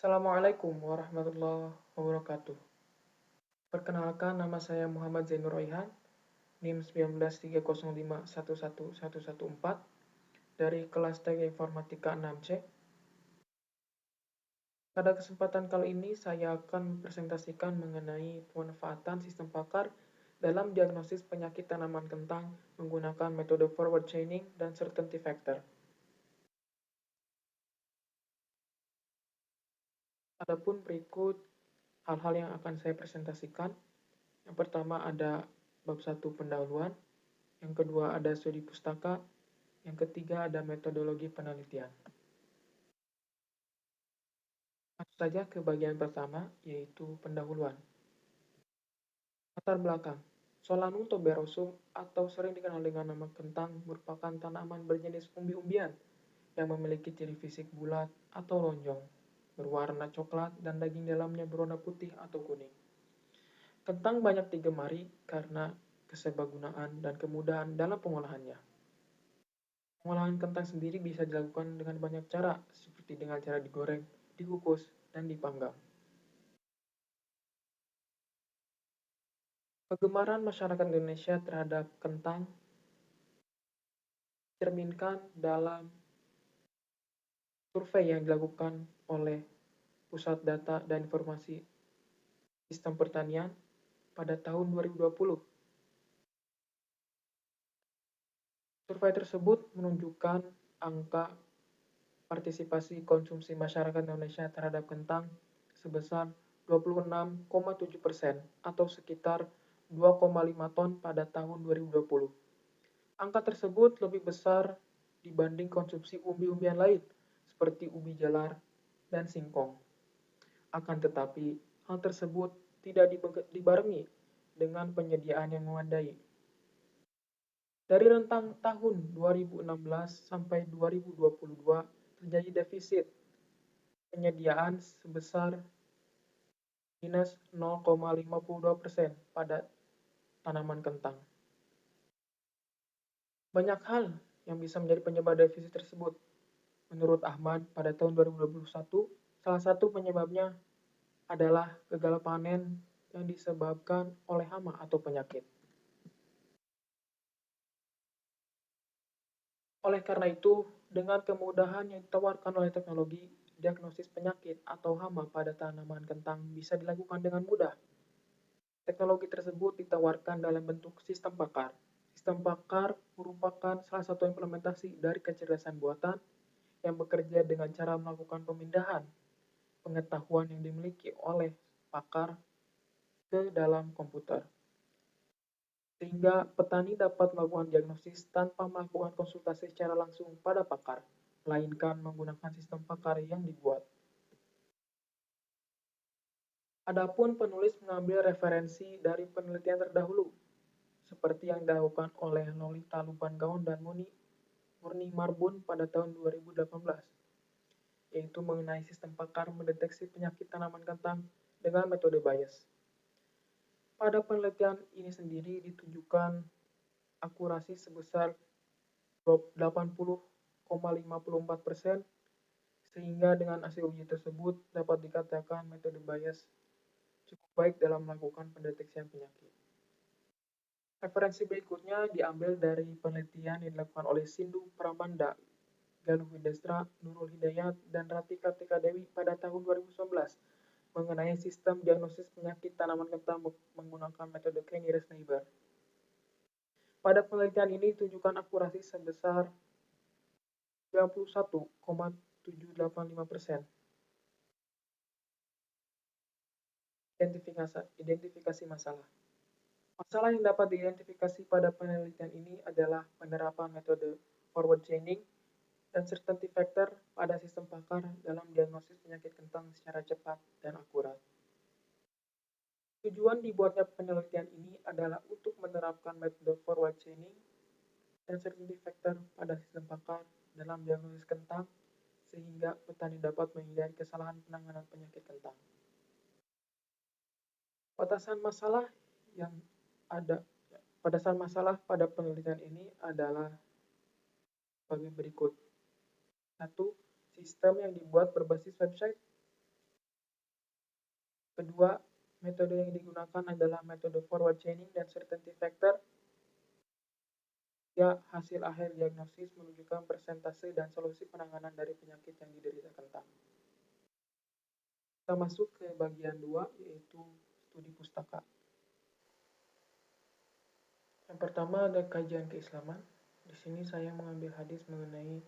Assalamualaikum warahmatullahi wabarakatuh. Perkenalkan, nama saya Muhammad Zainur Royhan, NIM 1930511114 dari kelas Teknik Informatika 6C. Pada kesempatan kali ini, saya akan mempresentasikan mengenai pemanfaatan sistem pakar dalam diagnosis penyakit tanaman kentang menggunakan metode forward chaining dan certainty factor. Adapun berikut hal-hal yang akan saya presentasikan. Yang pertama ada bab 1 pendahuluan, yang kedua ada studi pustaka, yang ketiga ada metodologi penelitian. Masuk saja ke bagian pertama, yaitu pendahuluan. Latar belakang. Solanum tuberosum atau sering dikenal dengan nama kentang merupakan tanaman berjenis umbi-umbian yang memiliki ciri fisik bulat atau lonjong, berwarna coklat dan daging dalamnya berwarna putih atau kuning. Kentang banyak digemari karena keserbagunaan dan kemudahan dalam pengolahannya. Pengolahan kentang sendiri bisa dilakukan dengan banyak cara, seperti dengan cara digoreng, dikukus, dan dipanggang. Kegemaran masyarakat Indonesia terhadap kentang dicerminkan dalam survei yang dilakukan oleh Pusat Data dan Informasi Sistem Pertanian pada tahun 2020. Survei tersebut menunjukkan angka partisipasi konsumsi masyarakat Indonesia terhadap kentang sebesar 26,7% atau sekitar 2,5 ton pada tahun 2020. Angka tersebut lebih besar dibanding konsumsi umbi-umbian lain seperti ubi jalar dan singkong. Akan tetapi, hal tersebut tidak dibarengi dengan penyediaan yang memadai. Dari rentang tahun 2016 sampai 2022 terjadi defisit penyediaan sebesar minus 0,52% pada tanaman kentang. Banyak hal yang bisa menjadi penyebab defisit tersebut. Menurut Ahmad, pada tahun 2021, salah satu penyebabnya adalah gagal panen yang disebabkan oleh hama atau penyakit. Oleh karena itu, dengan kemudahan yang ditawarkan oleh teknologi, diagnosis penyakit atau hama pada tanaman kentang bisa dilakukan dengan mudah. Teknologi tersebut ditawarkan dalam bentuk sistem pakar. Sistem pakar merupakan salah satu implementasi dari kecerdasan buatan yang bekerja dengan cara melakukan pemindahan pengetahuan yang dimiliki oleh pakar ke dalam komputer. Sehingga petani dapat melakukan diagnosis tanpa melakukan konsultasi secara langsung pada pakar, melainkan menggunakan sistem pakar yang dibuat. Adapun penulis mengambil referensi dari penelitian terdahulu, seperti yang dilakukan oleh Lolita Lubanggaon dan Murni Marbun pada tahun 2018, yaitu mengenai sistem pakar mendeteksi penyakit tanaman kentang dengan metode Bayes. Pada penelitian ini sendiri ditunjukkan akurasi sebesar 80,54%, sehingga dengan hasil uji tersebut dapat dikatakan metode Bayes cukup baik dalam melakukan pendeteksian penyakit. Referensi berikutnya diambil dari penelitian yang dilakukan oleh Sindu Pramanda, Galuh Widestra, Nurul Hidayat, dan Ratika Tika Dewi pada tahun 2019 mengenai sistem diagnosis penyakit tanaman kentang menggunakan metode K-nearest neighbor. Pada penelitian ini ditunjukkan akurasi sebesar 91,785%. Identifikasi masalah. Masalah yang dapat diidentifikasi pada penelitian ini adalah penerapan metode forward chaining dan certainty factor pada sistem pakar dalam diagnosis penyakit kentang secara cepat dan akurat. Tujuan dibuatnya penelitian ini adalah untuk menerapkan metode forward chaining dan certainty factor pada sistem pakar dalam diagnosis kentang sehingga petani dapat menghindari kesalahan penanganan penyakit kentang. Batasan masalah yang ada Batasan masalah pada penelitian ini adalah sebagai berikut. 1. Sistem yang dibuat berbasis website. Kedua, metode yang digunakan adalah metode forward chaining dan certainty factor. Ya, hasil akhir diagnosis menunjukkan persentase dan solusi penanganan dari penyakit yang diderita kentang. Kita masuk ke bagian 2, yaitu studi pustaka. Yang pertama ada kajian keislaman. Di sini saya mengambil hadis mengenai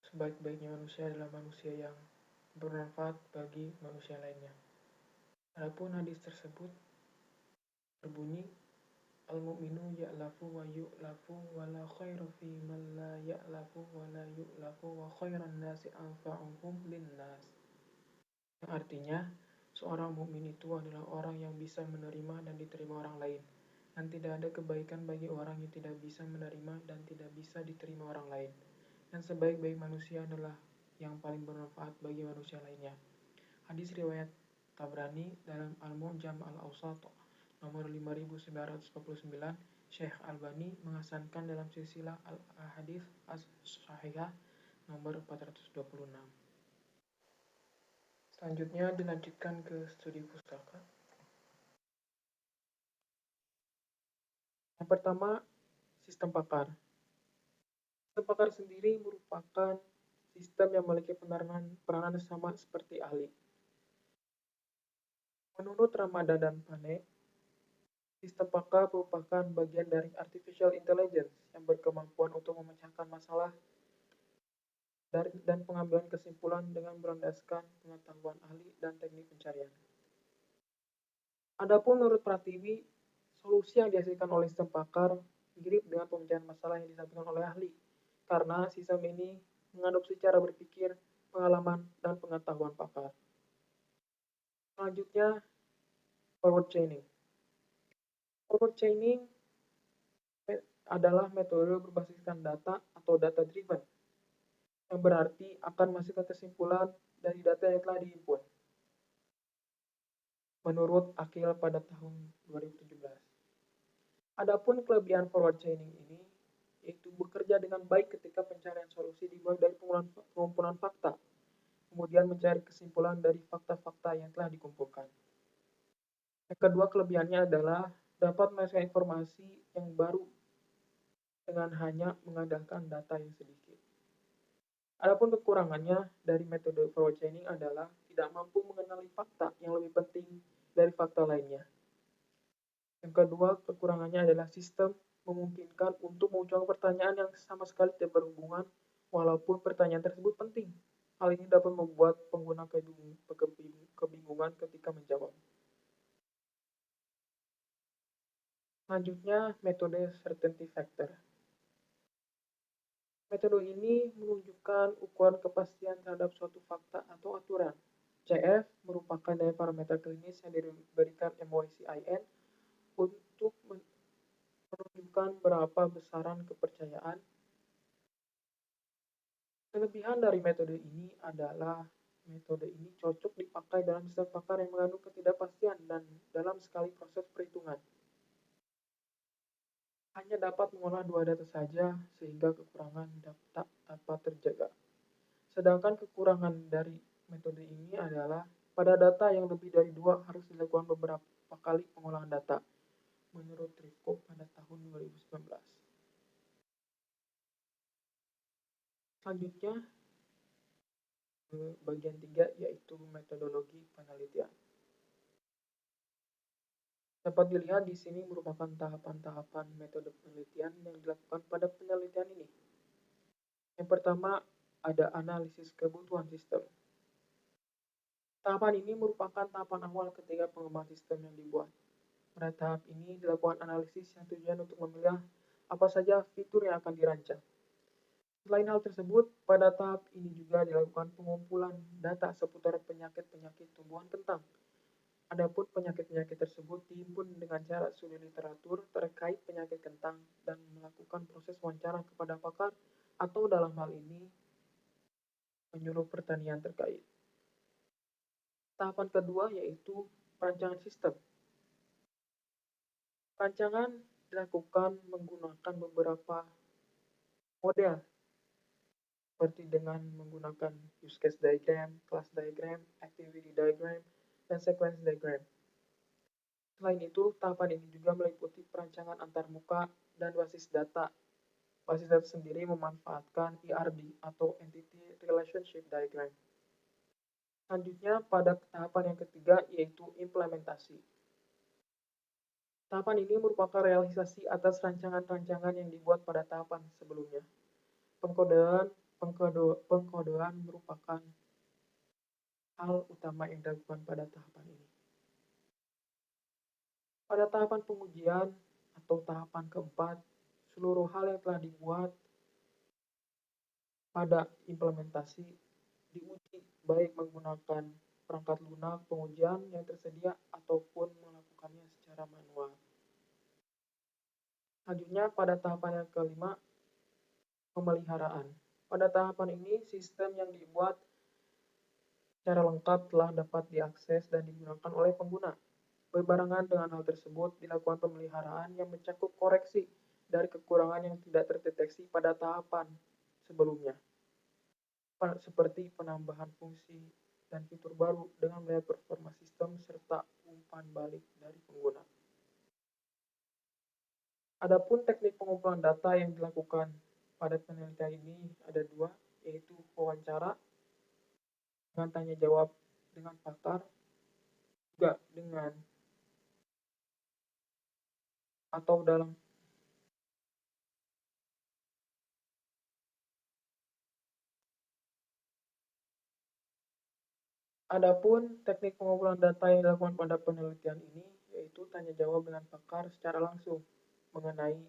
sebaik-baiknya manusia adalah manusia yang bermanfaat bagi manusia lainnya. Adapun hadis tersebut berbunyi, al-mu'minu ya'lafu wa yu'lafu wa la khairu fi man la ya'lafu wa la yu'lafu wa khairan nasi anfa'uhum linnas. Yang artinya, seorang mukmin itu adalah orang yang bisa menerima dan diterima orang lain. Dan tidak ada kebaikan bagi orang yang tidak bisa menerima dan tidak bisa diterima orang lain. Dan sebaik-baik manusia adalah yang paling bermanfaat bagi manusia lainnya. Hadis riwayat Tabrani dalam Al-Mu'jam Al-Awsat nomor 5949, Syekh Albani mengasankan dalam silsilah Al-Ahadits As-Sahihah nomor 426. Selanjutnya dilanjutkan ke studi pustaka. Yang pertama, sistem pakar. Sistem pakar sendiri merupakan sistem yang memiliki peranan sama seperti ahli. Menurut Ramadan dan Pane, sistem pakar merupakan bagian dari artificial intelligence yang berkemampuan untuk memecahkan masalah dan pengambilan kesimpulan dengan berlandaskan pengetahuan ahli dan teknik pencarian. Adapun menurut Pratiwi, solusi yang dihasilkan oleh sistem pakar mirip dengan pemecahan masalah yang disampaikan oleh ahli, karena sistem ini mengadopsi cara berpikir, pengalaman, dan pengetahuan pakar. Selanjutnya, forward chaining. Forward chaining adalah metode berbasiskan data atau data driven, yang berarti akan menghasilkan kesimpulan dari data yang telah dihimpun. Menurut Akil pada tahun 2017. Adapun kelebihan forward chaining ini yaitu bekerja dengan baik ketika pencarian solusi dimulai dari pengumpulan fakta, kemudian mencari kesimpulan dari fakta-fakta yang telah dikumpulkan. Yang kedua kelebihannya adalah dapat menghasilkan informasi yang baru dengan hanya mengandalkan data yang sedikit. Adapun kekurangannya dari metode forward chaining adalah tidak mampu mengenali fakta yang lebih penting dari fakta lainnya. Yang kedua, kekurangannya adalah sistem memungkinkan untuk mengucapkan pertanyaan yang sama sekali tidak berhubungan, walaupun pertanyaan tersebut penting. Hal ini dapat membuat pengguna kebingungan ketika menjawab. Selanjutnya, metode certainty factor. Metode ini menunjukkan ukuran kepastian terhadap suatu fakta atau aturan. CF merupakan dari parameter klinis yang diberikan MOICIN untuk menunjukkan berapa besaran kepercayaan. Kelebihan dari metode ini adalah metode ini cocok dipakai dalam sistem pakar yang mengandung ketidakpastian dan dalam sekali proses perhitungan. Hanya dapat mengolah 2 data saja sehingga kekurangan dapat terjaga. Sedangkan kekurangan dari metode ini adalah pada data yang lebih dari 2 harus dilakukan beberapa kali pengolahan data, menurut Rifko pada tahun 2019. Selanjutnya, bagian 3 yaitu metodologi penelitian. Dapat dilihat di sini merupakan tahapan-tahapan metode penelitian yang dilakukan pada penelitian ini. Yang pertama, ada analisis kebutuhan sistem. Tahapan ini merupakan tahapan awal ketika pengembangan sistem yang dibuat. Pada tahap ini dilakukan analisis yang tujuan untuk memilih apa saja fitur yang akan dirancang. Selain hal tersebut, pada tahap ini juga dilakukan pengumpulan data seputar penyakit-penyakit tumbuhan kentang. Adapun penyakit-penyakit tersebut dihimpun dengan cara studi literatur terkait penyakit kentang dan melakukan proses wawancara kepada pakar atau dalam hal ini penyuluh pertanian terkait. Tahapan kedua yaitu perancangan sistem. Perancangan dilakukan menggunakan beberapa model seperti dengan menggunakan use case diagram, class diagram, activity diagram, dan sequence diagram. Selain itu, tahapan ini juga meliputi perancangan antarmuka dan basis data. Basis data sendiri memanfaatkan ERD atau Entity Relationship Diagram. Selanjutnya, pada tahapan yang ketiga, yaitu implementasi. Tahapan ini merupakan realisasi atas rancangan-rancangan yang dibuat pada tahapan sebelumnya. Pengkodean merupakan hal utama yang dilakukan pada tahapan ini. Pada tahapan pengujian atau tahapan keempat, seluruh hal yang telah dibuat pada implementasi diuji baik menggunakan perangkat lunak pengujian yang tersedia ataupun melakukannya secara manual. Selanjutnya pada tahapan yang kelima, pemeliharaan. Pada tahapan ini, sistem yang dibuat secara lengkap telah dapat diakses dan digunakan oleh pengguna. Berbarengan dengan hal tersebut, dilakukan pemeliharaan yang mencakup koreksi dari kekurangan yang tidak terdeteksi pada tahapan sebelumnya, seperti penambahan fungsi dan fitur baru dengan melihat performa sistem serta umpan balik dari pengguna. Adapun teknik pengumpulan data yang dilakukan pada penelitian ini ada dua, yaitu wawancara dengan tanya jawab dengan pakar, juga dengan atau dalam Adapun teknik pengumpulan data yang dilakukan pada penelitian ini yaitu tanya jawab dengan pakar secara langsung mengenai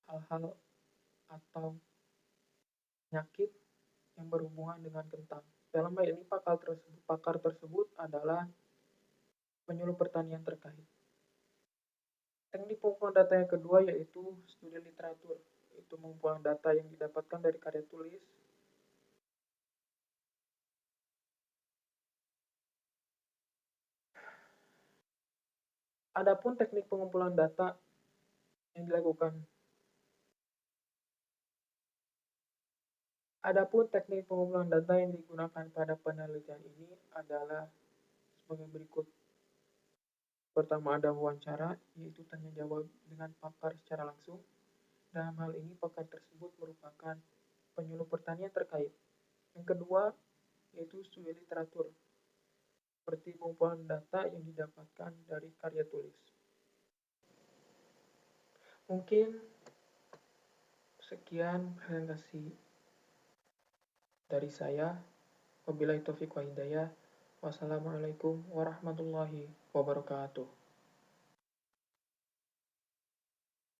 hal-hal atau penyakit yang berhubungan dengan kentang. Dalam hal ini pakar tersebut adalah penyuluh pertanian terkait. Teknik pengumpulan data yang kedua yaitu studi literatur, yaitu pengumpulan data yang didapatkan dari karya tulis. Adapun teknik pengumpulan data yang dilakukan Adapun teknik pengumpulan data yang digunakan pada penelitian ini adalah sebagai berikut. Pertama ada wawancara, yaitu tanya jawab dengan pakar secara langsung. Dalam hal ini pakar tersebut merupakan penyuluh pertanian terkait. Yang kedua yaitu studi literatur, seperti pengumpulan data yang didapatkan dari karya tulis. Mungkin sekian presentasi dari saya. Wabillahi taufiq wa hidayah. Wassalamualaikum warahmatullahi wabarakatuh.